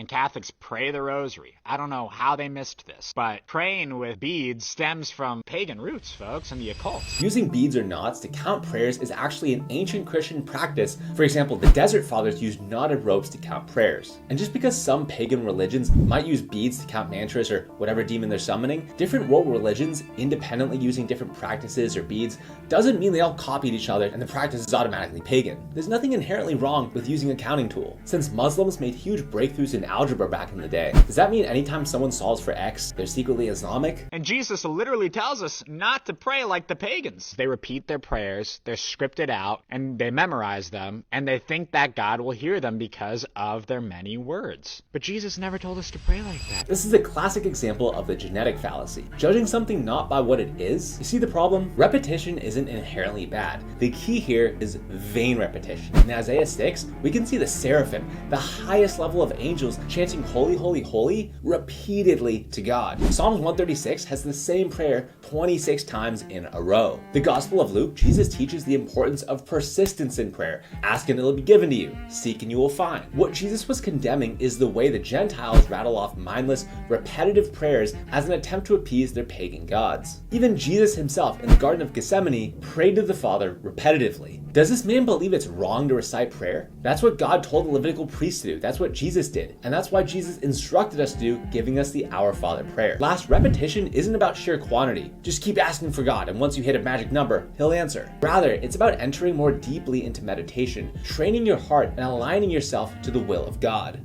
and Catholics pray the Rosary. I don't know how they missed this, but praying with beads stems from pagan roots, folks, and the occult. Using beads or knots to count prayers is actually an ancient Christian practice. For example, the Desert Fathers used knotted ropes to count prayers. And just because some pagan religions might use beads to count mantras or whatever demon they're summoning, different world religions independently using different practices or beads doesn't mean they all copied each other and the practice is automatically pagan. There's nothing inherently wrong with using a counting tool. Since Muslims made huge breakthroughs in algebra back in the day, does that mean anytime someone solves for X, they're secretly Islamic? And Jesus literally tells us not to pray like the pagans. They repeat their prayers, they're scripted out, and they memorize them, and they think that God will hear them because of their many words. But Jesus never told us to pray like that. This is a classic example of the genetic fallacy. Judging something not by what it is. You see the problem? Repetition isn't inherently bad. The key here is vain repetition. In Isaiah 6, we can see the seraphim, the highest level of angels, chanting holy, holy, holy repeatedly to God. Psalms 136 has the same prayer 26 times in a row. The Gospel of Luke, Jesus teaches the importance of persistence in prayer. Ask and it will be given to you. Seek and you will find. What Jesus was condemning is the way the Gentiles rattle off mindless, repetitive prayers as an attempt to appease their pagan gods. Even Jesus himself in the Garden of Gethsemane prayed to the Father repetitively. Does this man believe it's wrong to recite prayer? That's what God told the Levitical priests to do. That's what Jesus did. And that's why Jesus instructed us to do, giving us the Our Father prayer. Last, repetition isn't about sheer quantity. Just keep asking for God, and once you hit a magic number, he'll answer. Rather, it's about entering more deeply into meditation, training your heart, and aligning yourself to the will of God.